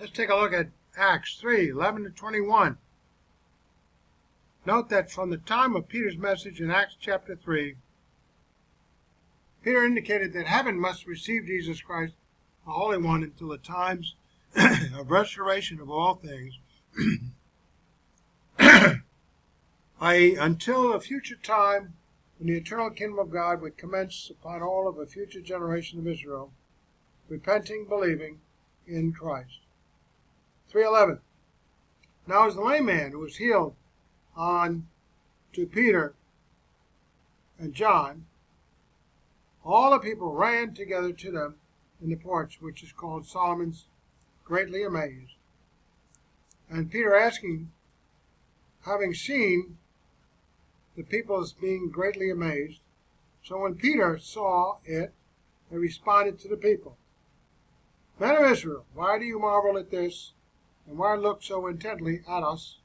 Let's take a look at Acts 3:11-21. Note that from the time of Peter's message in Acts chapter 3, Peter indicated that heaven must receive Jesus Christ, the Holy One, until the times of restoration of all things, i.e., until a future time when the eternal kingdom of God would commence upon all of a future generation of Israel, repenting, believing in Christ. 3:11. Now as the lame man who was healed on to Peter and John, all the people ran together to them in the porch, which is called Solomon's, greatly amazed. And Peter asking, having seen the people as being greatly amazed, so when Peter saw it, he responded to the people, Men of Israel, why do you marvel at this, and why look so intently at us,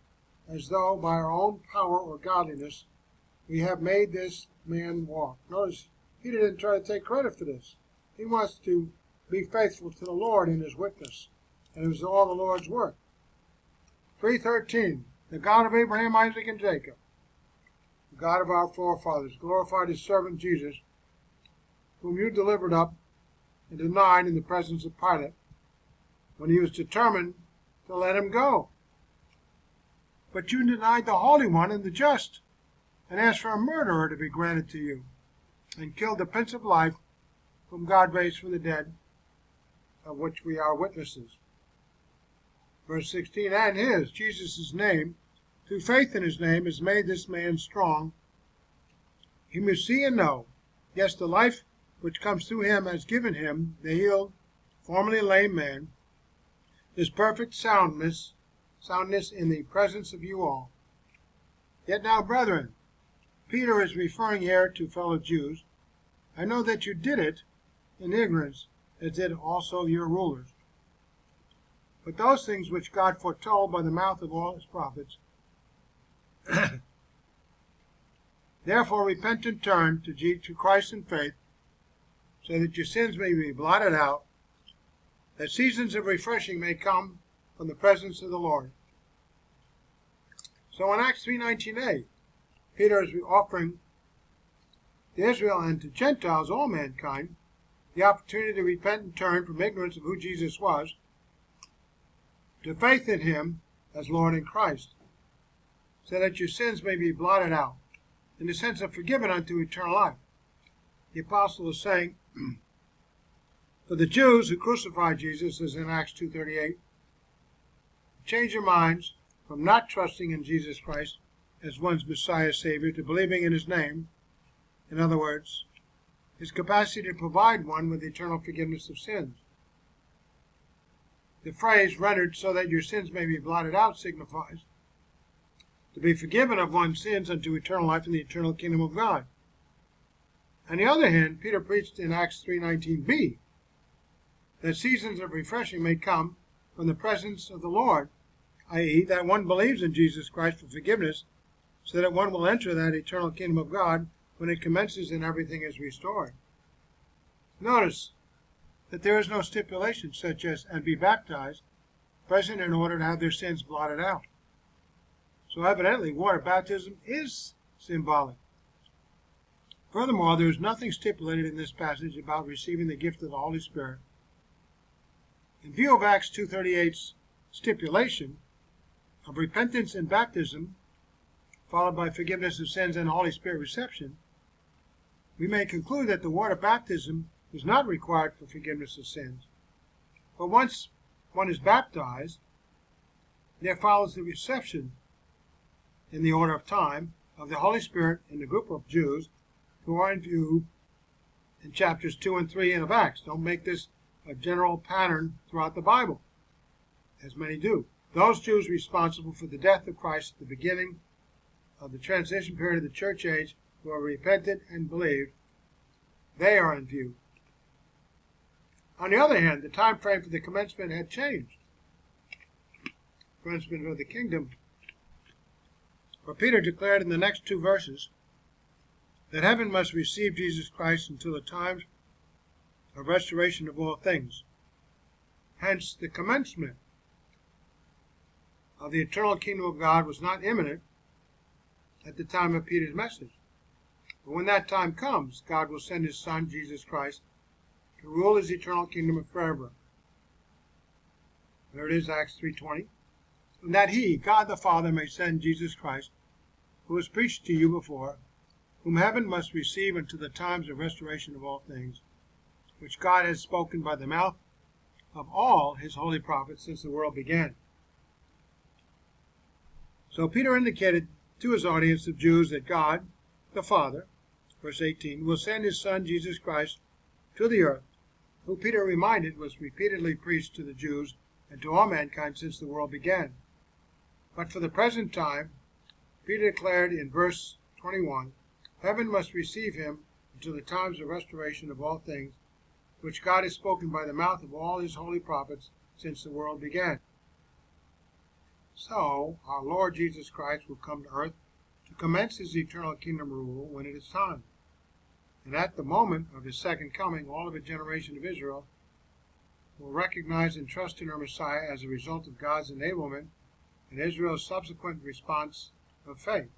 as though by our own power or godliness we have made this man walk? Notice, Peter didn't try to take credit for this. He wants to be faithful to the Lord in his witness, and it was all the Lord's work. 3:13. The God of Abraham, Isaac, and Jacob, the God of our forefathers, glorified his servant Jesus, whom you delivered up and denied in the presence of Pilate, when he was determined to let him go. But you denied the Holy One and the just, and asked for a murderer to be granted to you, and killed the Prince of Life, whom God raised from the dead, of which we are witnesses. Verse 16, and his, Jesus' name, through faith in his name, has made this man strong, whom you see and know. Yes, the life which comes through him has given him, the healed, formerly lame man, this perfect soundness in the presence of you all. Yet now, brethren, Peter is referring here to fellow Jews, I know that you did it in ignorance, as did also your rulers. But those things which God foretold by the mouth of all his prophets, therefore repent and turn to Christ in faith, so that your sins may be blotted out, that seasons of refreshing may come from the presence of the Lord. So in Acts 3:19a, Peter is offering to Israel and to Gentiles, all mankind, the opportunity to repent and turn from ignorance of who Jesus was to faith in him as Lord and Christ, so that your sins may be blotted out, in the sense of forgiven unto eternal life. The apostle is saying, for the Jews who crucified Jesus, as in Acts 2:38, change their minds from not trusting in Jesus Christ as one's Messiah Savior to believing in his name, in other words, his capacity to provide one with eternal forgiveness of sins. The phrase rendered so that your sins may be blotted out signifies to be forgiven of one's sins unto eternal life in the eternal kingdom of God. On the other hand, Peter preached in Acts 3:19b that seasons of refreshing may come from the presence of the Lord, i.e., that one believes in Jesus Christ for forgiveness, so that one will enter that eternal kingdom of God when it commences and everything is restored. Notice that there is no stipulation such as, and be baptized, present in order to have their sins blotted out. So evidently, water baptism is symbolic. Furthermore, there is nothing stipulated in this passage about receiving the gift of the Holy Spirit. In view of Acts 2:38's stipulation of repentance and baptism, followed by forgiveness of sins and Holy Spirit reception, we may conclude that the water baptism is not required for forgiveness of sins. But once one is baptized, there follows the reception, in the order of time, of the Holy Spirit in the group of Jews who are in view in chapters 2 and 3 of Acts. Don't make this a general pattern throughout the Bible, as many do. Those Jews responsible for the death of Christ at the beginning of the transition period of the church age who are repented and believed, they are in view. On the other hand, the time frame for the commencement had changed. Commencement of the kingdom. For Peter declared in the next two verses that heaven must receive Jesus Christ until the times of restoration of all things. Hence the commencement of the eternal kingdom of God was not imminent at the time of Peter's message. But when that time comes, God will send his Son, Jesus Christ, to rule his eternal kingdom forever. There it is, Acts 3:20. And that he, God the Father, may send Jesus Christ, who was preached to you before, whom heaven must receive until the times of restoration of all things, which God has spoken by the mouth of all his holy prophets since the world began. So Peter indicated to his audience of Jews that God, the Father, verse 18, will send his Son, Jesus Christ, to the earth, who Peter reminded was repeatedly preached to the Jews and to all mankind since the world began. But for the present time, Peter declared in verse 21, heaven must receive him until the times of restoration of all things, which God has spoken by the mouth of all his holy prophets since the world began. So, our Lord Jesus Christ will come to earth to commence his eternal kingdom rule when it is time. And at the moment of his second coming, all of a generation of Israel will recognize and trust in our Messiah as a result of God's enablement and Israel's subsequent response of faith.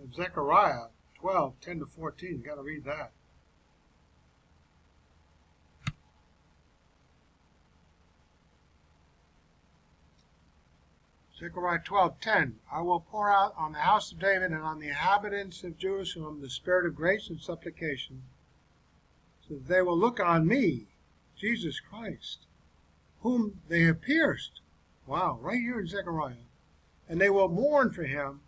And Zechariah 12:10-14, you've got to read that. Zechariah 12:10, I will pour out on the house of David and on the inhabitants of Jerusalem the spirit of grace and supplication, so that they will look on me, Jesus Christ, whom they have pierced. Wow, right here in Zechariah. And they will mourn for him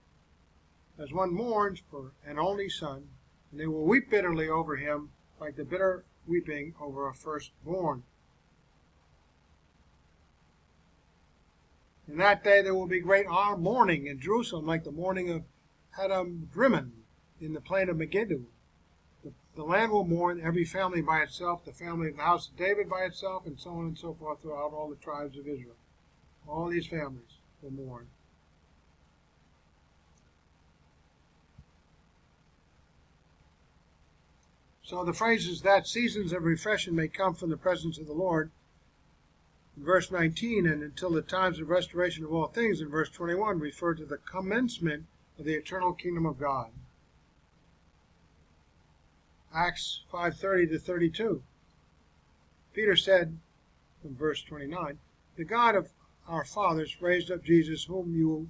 as one mourns for an only son, and they will weep bitterly over him like the bitter weeping over a firstborn. In that day there will be great mourning in Jerusalem, like the mourning of Hadam Drimmon in the plain of Megiddo. The land will mourn, every family by itself, the family of the house of David by itself, and so on and so forth throughout all the tribes of Israel. All these families will mourn. So the phrases that seasons of refreshing may come from the presence of the Lord, in verse 19, and until the times of restoration of all things, in verse 21, refer to the commencement of the eternal kingdom of God. Acts 5:30-32. Peter said, from verse 29, the God of our fathers raised up Jesus, whom you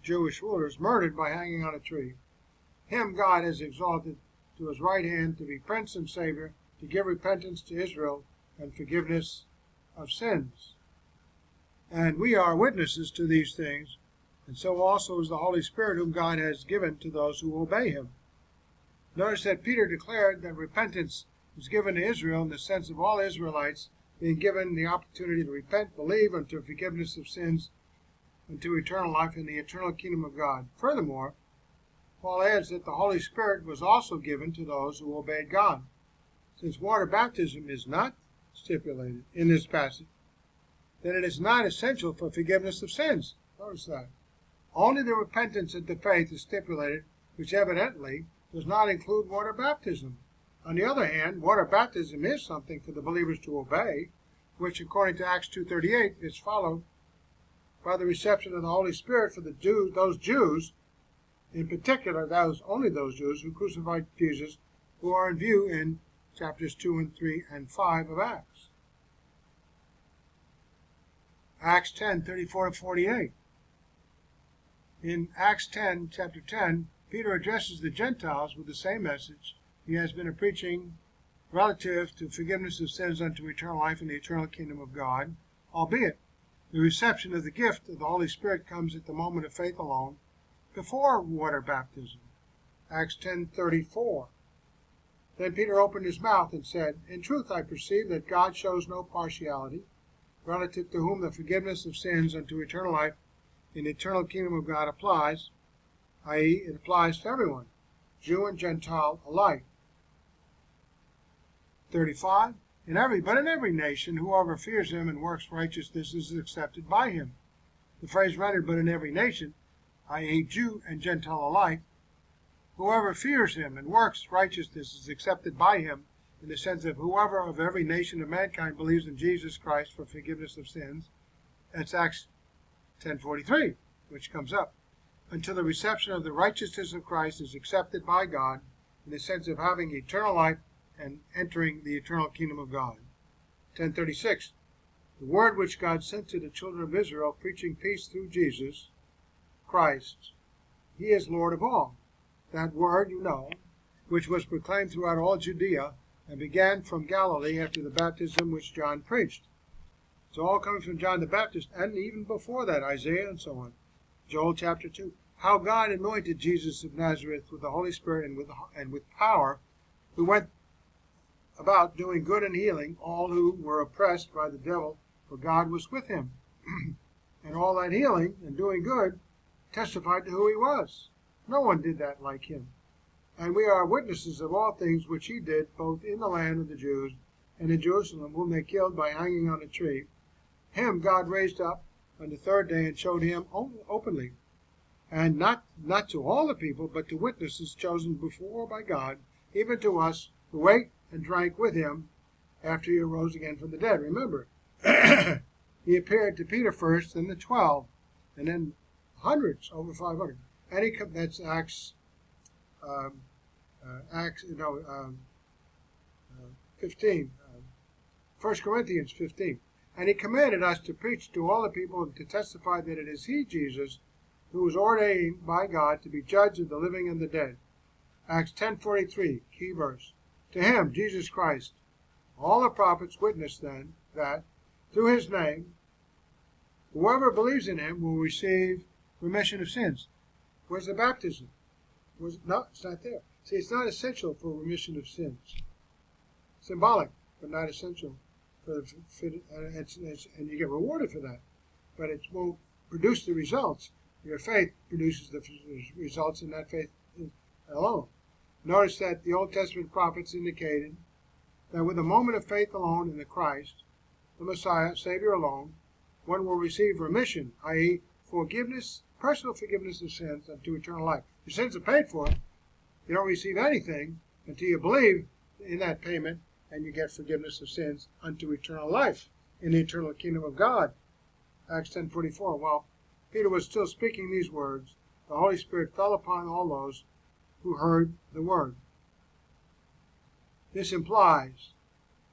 Jewish rulers murdered by hanging on a tree. Him God has exalted to his right hand to be Prince and Savior, to give repentance to Israel and forgiveness of sins. And we are witnesses to these things, and so also is the Holy Spirit whom God has given to those who obey him. Notice that Peter declared that repentance was given to Israel in the sense of all Israelites being given the opportunity to repent, believe unto forgiveness of sins, and to eternal life in the eternal kingdom of God. Furthermore, Paul adds that the Holy Spirit was also given to those who obeyed God. Since water baptism is not stipulated in this passage, then it is not essential for forgiveness of sins. Notice that. Only the repentance and the faith is stipulated, which evidently does not include water baptism. On the other hand, water baptism is something for the believers to obey, which according to Acts 2:38 is followed by the reception of the Holy Spirit for the Jews, those Jews, in particular only those Jews who crucified Jesus, who are in view in chapters 2 and 3 and 5 of Acts. Acts 10:34-48. In Acts 10, chapter 10, Peter addresses the Gentiles with the same message he has been preaching relative to forgiveness of sins unto eternal life in the eternal kingdom of God, albeit the reception of the gift of the Holy Spirit comes at the moment of faith alone, before water baptism. Acts 10:34. Then Peter opened his mouth and said, in truth I perceive that God shows no partiality, relative to whom the forgiveness of sins unto eternal life in the eternal kingdom of God applies, i.e., it applies to everyone, Jew and Gentile alike. 35. In every nation, whoever fears him and works righteousness is accepted by him. The phrase rendered, but in every nation, i.e., Jew and Gentile alike, whoever fears him and works righteousness is accepted by him, in the sense of whoever of every nation of mankind believes in Jesus Christ for forgiveness of sins. That's Acts 10:43, which comes up. Until the reception of the righteousness of Christ is accepted by God in the sense of having eternal life and entering the eternal kingdom of God. 10:36. The word which God sent to the children of Israel, preaching peace through Jesus Christ. He is Lord of all. That word, you know, which was proclaimed throughout all Judea and began from Galilee after the baptism which John preached. It's all coming from John the Baptist, and even before that, Isaiah and so on. Joel chapter 2. How God anointed Jesus of Nazareth with the Holy Spirit and with power, who went about doing good and healing all who were oppressed by the devil, for God was with him. And all that healing and doing good testified to who he was. No one did that like him. And we are witnesses of all things which he did, both in the land of the Jews and in Jerusalem, whom they killed by hanging on a tree. Him God raised up on the third day and showed him openly, and not to all the people, but to witnesses chosen before by God, even to us who ate and drank with him after he arose again from the dead. Remember, he appeared to Peter first, then the 12, and then hundreds, over 500. And that's Acts 15, 1 Corinthians 15. And he commanded us to preach to all the people and to testify that it is he, Jesus, who was ordained by God to be judge of the living and the dead. Acts 10:43, key verse. To him, Jesus Christ, all the prophets witness then that through his name, whoever believes in him will receive remission of sins. Where's the baptism? No, it's not there. See, it's not essential for remission of sins. Symbolic, but not essential. And you get rewarded for that. But it won't produce the results. Your faith produces the results in that faith alone. Notice that the Old Testament prophets indicated that with a moment of faith alone in the Christ, the Messiah, Savior alone, one will receive remission, i.e., forgiveness, personal forgiveness of sins unto eternal life. Your sins are paid for. You don't receive anything until you believe in that payment, and you get forgiveness of sins unto eternal life in the eternal kingdom of God. Acts 10:44. While Peter was still speaking these words, the Holy Spirit fell upon all those who heard the word. This implies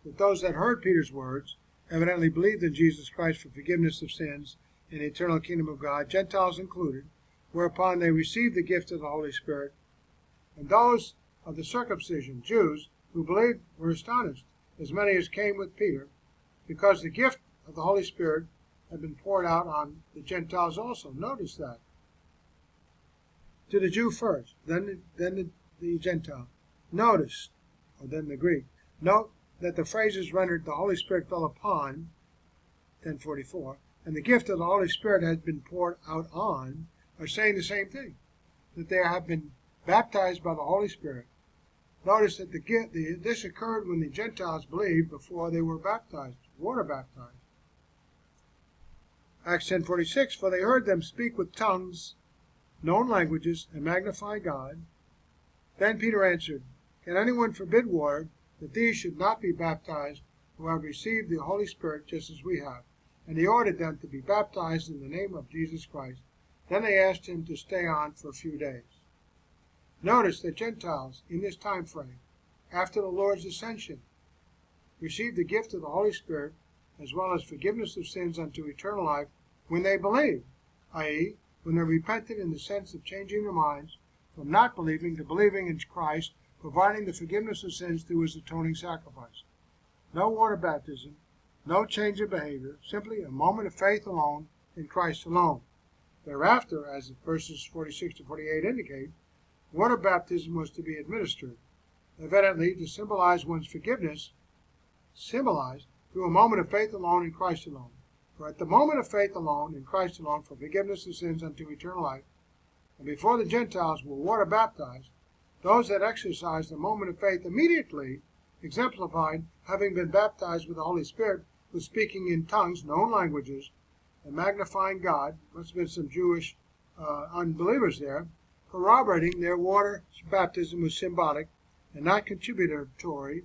that those that heard Peter's words evidently believed in Jesus Christ for forgiveness of sins in the eternal kingdom of God, Gentiles included, whereupon they received the gift of the Holy Spirit. And those of the circumcision, Jews, who believed were astonished, as many as came with Peter, because the gift of the Holy Spirit had been poured out on the Gentiles also. Notice that. To the Jew first, then the Gentile. Notice, or then the Greek. Note that the phrases rendered the Holy Spirit fell upon, 10:44, and the gift of the Holy Spirit has been poured out on, are saying the same thing, that they have been baptized by the Holy Spirit. Notice that this occurred when the Gentiles believed before they were baptized, water baptized. Acts 10:46, for they heard them speak with tongues, known languages, and magnify God. Then Peter answered, can anyone forbid water, that these should not be baptized who have received the Holy Spirit just as we have? And he ordered them to be baptized in the name of Jesus Christ. Then they asked him to stay on for a few days. Notice that Gentiles in this time frame, after the Lord's ascension, received the gift of the Holy Spirit as well as forgiveness of sins unto eternal life when they believed, i.e., when they repented in the sense of changing their minds from not believing to believing in Christ, providing the forgiveness of sins through his atoning sacrifice. No water baptism, no change of behavior, simply a moment of faith alone in Christ alone. Thereafter, as verses 46 to 48 indicate, water baptism was to be administered, evidently to symbolize one's forgiveness, symbolized through a moment of faith alone in Christ alone. For at the moment of faith alone in Christ alone for forgiveness of sins unto eternal life, and before the Gentiles were water baptized, those that exercised the moment of faith immediately exemplified having been baptized with the Holy Spirit, with speaking in tongues, known languages, and magnifying God. Must have been some Jewish unbelievers there, corroborating their water baptism was symbolic and not contributory